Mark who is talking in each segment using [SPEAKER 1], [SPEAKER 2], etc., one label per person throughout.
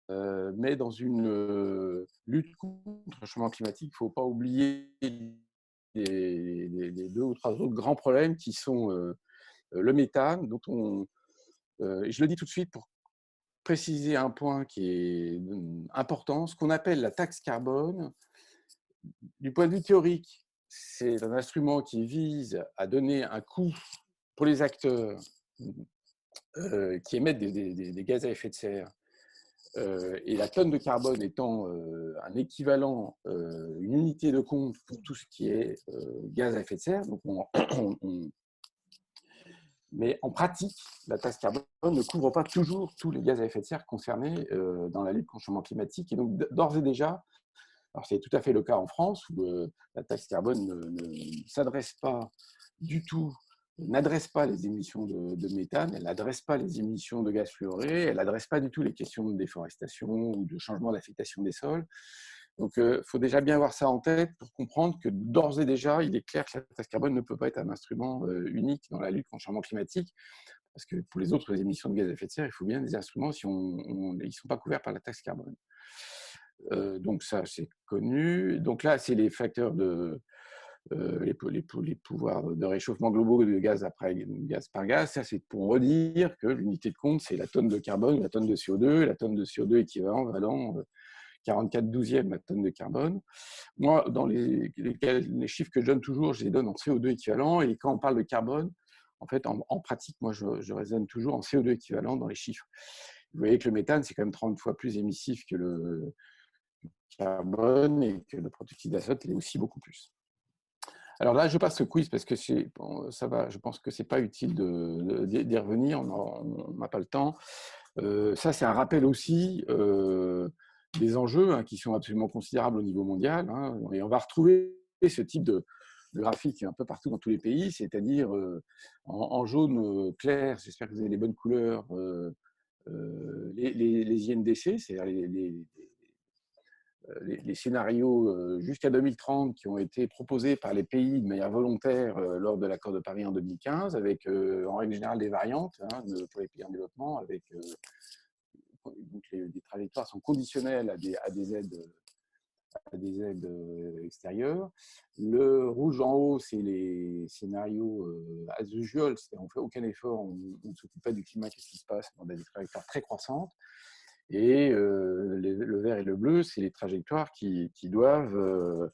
[SPEAKER 1] mais dans une lutte contre le changement climatique, il ne faut pas oublier les 2 ou 3 autres grands problèmes qui sont le méthane, dont et je le dis tout de suite pour préciser un point qui est important, ce qu'on appelle la taxe carbone, du point de vue théorique, c'est un instrument qui vise à donner un coût pour les acteurs qui émettent des gaz à effet de serre. Et la tonne de carbone étant un équivalent, une unité de compte pour tout ce qui est gaz à effet de serre. Donc mais en pratique, la taxe carbone ne couvre pas toujours tous les gaz à effet de serre concernés dans la lutte contre le changement climatique. Et donc, d'ores et déjà, alors c'est tout à fait le cas en France, où la taxe carbone ne s'adresse pas du tout, n'adresse pas les émissions de méthane, elle n'adresse pas les émissions de gaz fluorés, elle n'adresse pas du tout les questions de déforestation ou de changement d'affectation des sols. Donc, il faut déjà bien avoir ça en tête pour comprendre que d'ores et déjà, il est clair que la taxe carbone ne peut pas être un instrument unique dans la lutte contre le changement climatique, parce que pour les autres émissions de gaz à effet de serre, il faut bien des instruments si ils ne sont pas couverts par la taxe carbone. Donc ça, c'est connu. Donc là, c'est les facteurs les pouvoirs de réchauffement globaux de gaz par gaz. Ça, c'est pour redire que l'unité de compte, c'est la tonne de carbone, la tonne de CO2, la tonne de CO2 équivalent valant 44 douzièmes la tonne de carbone. Moi, dans les chiffres que je donne toujours, je les donne en CO2 équivalent. Et quand on parle de carbone, en fait, en pratique, moi, je raisonne toujours en CO2 équivalent dans les chiffres. Vous voyez que le méthane, c'est quand même 30 fois plus émissif que le carbone et que le protoxyde d'azote l'est aussi beaucoup plus. Alors là, je passe ce quiz parce que bon, ça va, je pense que ce n'est pas utile d'y revenir, on n'a pas le temps. Ça, c'est un rappel aussi des enjeux qui sont absolument considérables au niveau mondial. Et on va retrouver ce type de graphique un peu partout dans tous les pays, c'est-à-dire en jaune clair, j'espère que vous avez les bonnes couleurs, les INDC, c'est-à-dire les scénarios jusqu'à 2030 qui ont été proposés par les pays de manière volontaire lors de l'accord de Paris en 2015, avec en règle générale des variantes pour les pays en développement, avec donc les trajectoires sont conditionnelles à des aides extérieures. Le rouge en haut, c'est les scénarios as usual, c'est-à-dire on ne fait aucun effort, on ne s'occupe pas du climat, qu'est-ce qui se passe dans des trajectoires très croissantes. Et le vert et le bleu, c'est les trajectoires qui doivent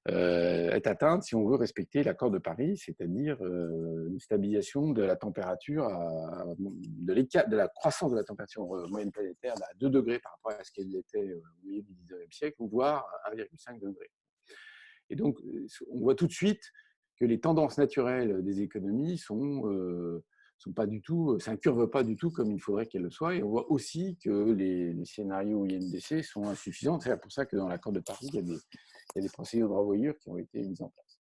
[SPEAKER 1] être atteintes si on veut respecter l'accord de Paris, c'est-à-dire une stabilisation de la température, de la croissance de la température moyenne planétaire à 2 degrés par rapport à ce qu'elle était au milieu du 19e siècle, voire 1,5 degré. Et donc, on voit tout de suite que les tendances naturelles des économies sont pas du tout, ça ne curve pas du tout comme il faudrait qu'elle le soit. Et on voit aussi que les scénarios INDC sont insuffisants. C'est pour ça que dans l'accord de Paris, il y a des procédures de revoyure qui ont été mises en place.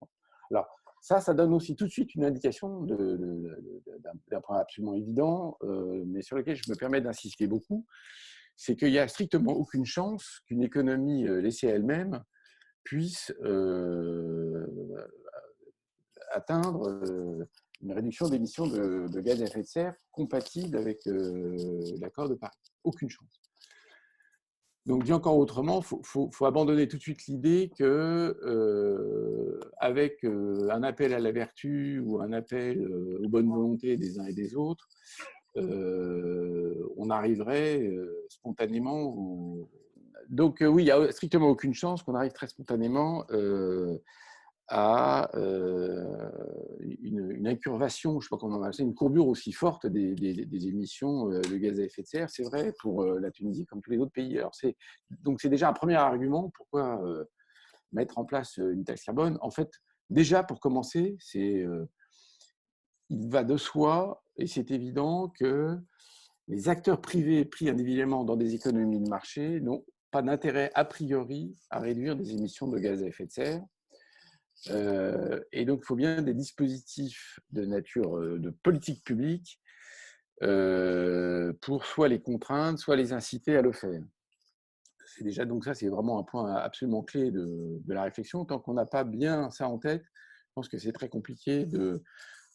[SPEAKER 1] Alors, ça donne aussi tout de suite une indication d'un point absolument évident, mais sur lequel je me permets d'insister beaucoup, c'est qu'il n'y a strictement aucune chance qu'une économie laissée à elle-même puisse atteindre une réduction d'émissions de gaz à effet de serre compatible avec l'accord de Paris. Aucune chance. Donc, dit encore autrement, il faut abandonner tout de suite l'idée que, avec un appel à la vertu ou un appel aux bonnes volontés des uns et des autres, on arriverait spontanément. Donc, oui, il n'y a strictement aucune chance qu'on arrive très spontanément à une incurvation, je ne sais pas comment on va appeler, une courbure aussi forte des émissions de gaz à effet de serre. C'est vrai pour la Tunisie comme tous les autres pays. Alors donc c'est déjà un premier argument pourquoi mettre en place une taxe carbone. En fait, déjà pour commencer, il va de soi, et c'est évident, que les acteurs privés pris individuellement dans des économies de marché n'ont pas d'intérêt a priori à réduire des émissions de gaz à effet de serre. Et donc, il faut bien des dispositifs de nature de politique publique pour soit les contraindre, soit les inciter à le faire. C'est déjà, donc ça, c'est vraiment un point absolument clé de la réflexion. Tant qu'on n'a pas bien ça en tête, je pense que c'est très compliqué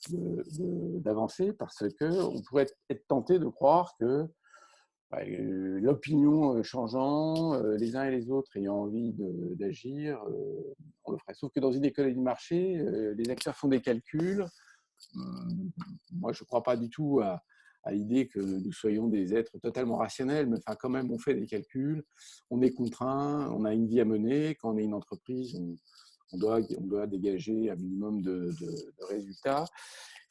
[SPEAKER 1] d'avancer parce qu'on pourrait être tenté de croire que l'opinion changeant, les uns et les autres ayant envie d'agir, on le ferait. Sauf que dans une économie de marché, les acteurs font des calculs. Moi, je ne crois pas du tout à l'idée que nous soyons des êtres totalement rationnels, mais enfin, quand même, on fait des calculs, on est contraint, on a une vie à mener. Quand on est une entreprise, on doit dégager un minimum de résultats.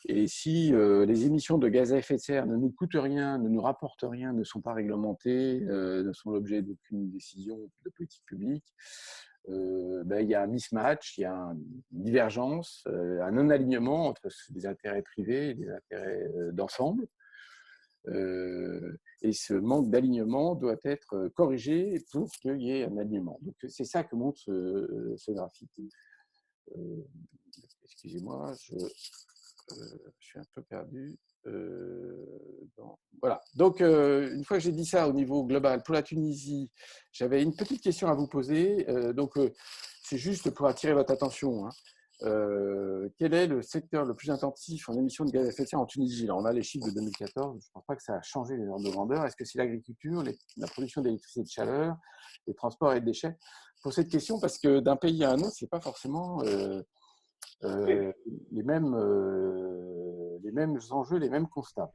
[SPEAKER 1] Et si les émissions de gaz à effet de serre ne nous coûtent rien, ne nous rapportent rien, ne sont pas réglementées, ne sont l'objet d'aucune décision de politique publique, il y a un mismatch, il y a une divergence, un non-alignement entre des intérêts privés et des intérêts d'ensemble. Et ce manque d'alignement doit être corrigé pour qu'il y ait un alignement. Donc c'est ça que montre ce graphique. Excusez-moi, je suis un peu perdu. Voilà. Donc, une fois que j'ai dit ça au niveau global, pour la Tunisie, j'avais une petite question à vous poser. C'est juste pour attirer votre attention. Quel est le secteur le plus intensif en émissions de gaz à effet de serre en Tunisie? Alors, on a les chiffres de 2014. Je ne pense pas que ça a changé les ordres de grandeur. Est-ce que c'est l'agriculture, la production d'électricité et de chaleur, les transports et les déchets? Pour cette question, parce que d'un pays à un autre, ce n'est pas forcément les mêmes enjeux, les mêmes constats.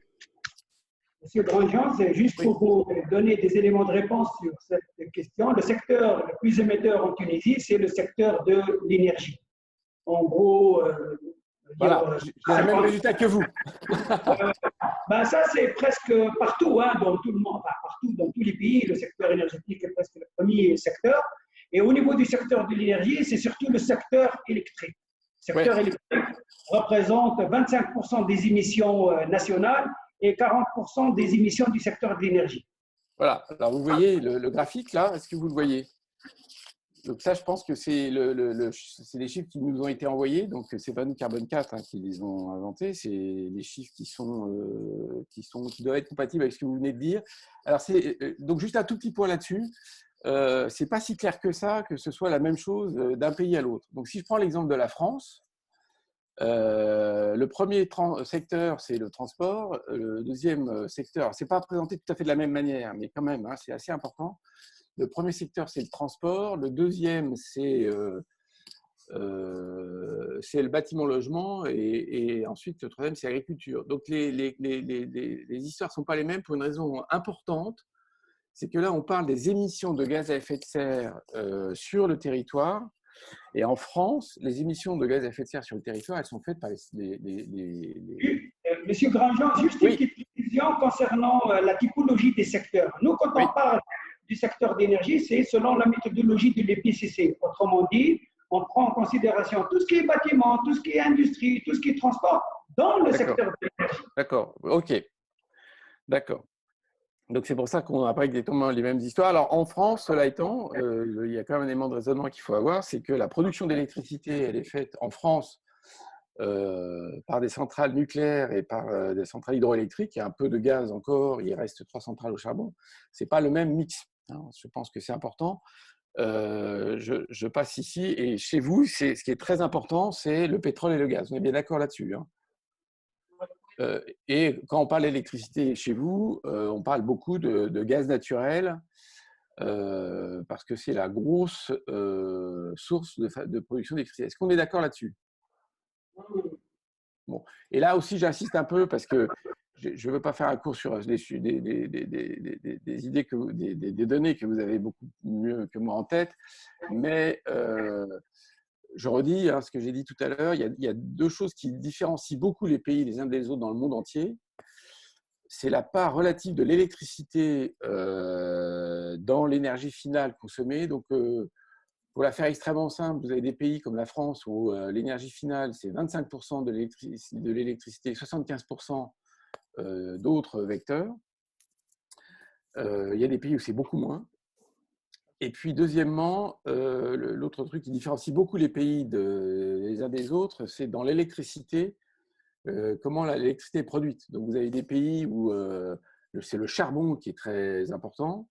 [SPEAKER 2] Monsieur Grandjean, c'est juste pour vous donner des éléments de réponse sur cette question. Le secteur le plus émetteur en Tunisie, c'est le secteur de l'énergie. En gros,
[SPEAKER 1] voilà, j'ai le même résultat que vous.
[SPEAKER 2] Ça, c'est presque partout, dans tout le monde, partout, dans tous les pays, le secteur énergétique est presque le premier secteur. Et au niveau du secteur de l'énergie, c'est surtout le secteur électrique. Le secteur électrique représente 25% des émissions nationales et 40% des émissions du secteur de l'énergie.
[SPEAKER 1] Voilà, alors vous voyez le graphique là, est-ce que vous le voyez? Donc ça, je pense que c'est les chiffres qui nous ont été envoyés, donc c'est pas nous Carbone 4 qui les ont inventés, c'est les chiffres qui doivent être compatibles avec ce que vous venez de dire. Alors donc juste un tout petit point là-dessus, c'est pas si clair que ça, que ce soit la même chose d'un pays à l'autre. Donc si je prends l'exemple de la France, le premier secteur, c'est le transport. Le deuxième secteur, c'est pas présenté tout à fait de la même manière, mais quand même, c'est assez important. Le premier secteur, c'est le transport. Le deuxième, c'est le bâtiment-logement. Et ensuite, le troisième, c'est l'agriculture. Donc, les histoires ne sont pas les mêmes pour une raison importante. C'est que là, on parle des émissions de gaz à effet de serre sur le territoire. Et en France, les émissions de gaz à effet de serre sur le territoire, elles sont faites par
[SPEAKER 2] Monsieur Grandjean, juste une petite précision concernant la typologie des secteurs. Nous, quand on parle du secteur d'énergie, c'est selon la méthodologie de l'EPCC. Autrement dit, on prend en considération tout ce qui est bâtiment, tout ce qui est industrie, tout ce qui est transport dans le secteur de l'énergie.
[SPEAKER 1] D'accord, ok. D'accord. Donc, c'est pour ça qu'on n'a pas exactement les mêmes histoires. Alors, en France, cela étant, il y a quand même un élément de raisonnement qu'il faut avoir, c'est que la production d'électricité, elle est faite en France par des centrales nucléaires et par des centrales hydroélectriques. Il y a un peu de gaz encore, il reste 3 centrales au charbon. Ce n'est pas le même mix. Je pense que c'est important. Je passe ici, et chez vous, ce qui est très important, c'est le pétrole et le gaz. On est bien d'accord là-dessus. Et quand on parle d'électricité chez vous, on parle beaucoup de gaz naturel parce que c'est la grosse source de production d'électricité. Est-ce qu'on est d'accord là-dessus? Bon. Et là aussi, j'insiste un peu parce que je ne veux pas faire un cours sur des idées, des données que vous avez beaucoup mieux que moi en tête, mais je redis ce que j'ai dit tout à l'heure, il y a deux choses qui différencient beaucoup les pays les uns des autres dans le monde entier. C'est la part relative de l'électricité dans l'énergie finale consommée. Donc, pour la faire extrêmement simple, vous avez des pays comme la France où l'énergie finale, c'est 25% de l'électricité, 75% d'autres vecteurs. Il y a des pays où c'est beaucoup moins. Et puis, deuxièmement, l'autre truc qui différencie beaucoup les pays les uns des autres, c'est dans l'électricité, comment l'électricité est produite. Donc, vous avez des pays où c'est le charbon qui est très important.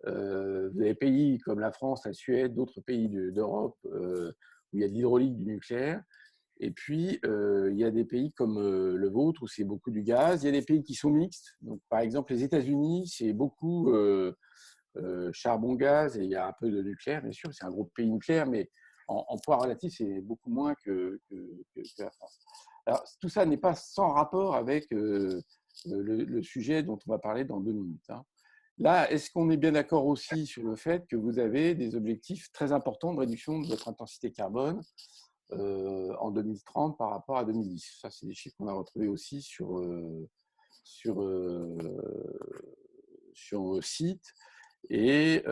[SPEAKER 1] Vous avez des pays comme la France, la Suède, d'autres pays d'Europe où il y a de l'hydraulique, du nucléaire. Et puis, il y a des pays comme le vôtre où c'est beaucoup du gaz. Il y a des pays qui sont mixtes. Donc, par exemple, les États-Unis, c'est beaucoup charbon-gaz et il y a un peu de nucléaire, bien sûr. C'est un gros pays nucléaire, mais en poids relatif, c'est beaucoup moins que la France. Alors, tout ça n'est pas sans rapport avec le sujet dont on va parler dans 2 minutes. Hein. Là, est-ce qu'on est bien d'accord aussi sur le fait que vous avez des objectifs très importants de réduction de votre intensité carbone en 2030 par rapport à 2010? Ça, c'est des chiffres qu'on a retrouvés aussi sur, sur vos sites. Et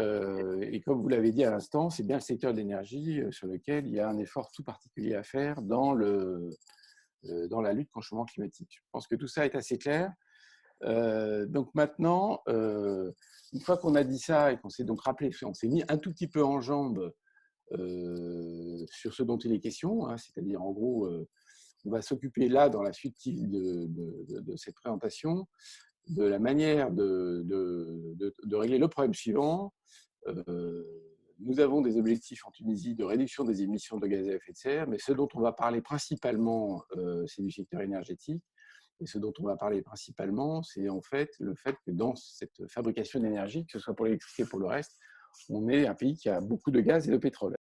[SPEAKER 1] comme vous l'avez dit à l'instant, c'est bien le secteur de l'énergie sur lequel il y a un effort tout particulier à faire dans la lutte contre le changement climatique. Je pense que tout ça est assez clair. Donc maintenant, une fois qu'on a dit ça et qu'on s'est donc rappelé, on s'est mis un tout petit peu en jambes sur ce dont il est question, hein, c'est-à-dire en gros, on va s'occuper là, dans la suite de cette présentation, de la manière de régler le problème suivant. Nous avons des objectifs en Tunisie de réduction des émissions de gaz à effet de serre, mais ce dont on va parler principalement, c'est du secteur énergétique. Et ce dont on va parler principalement, c'est en fait le fait que dans cette fabrication d'énergie, que ce soit pour l'électricité ou pour le reste, on est un pays qui a beaucoup de gaz et de pétrole.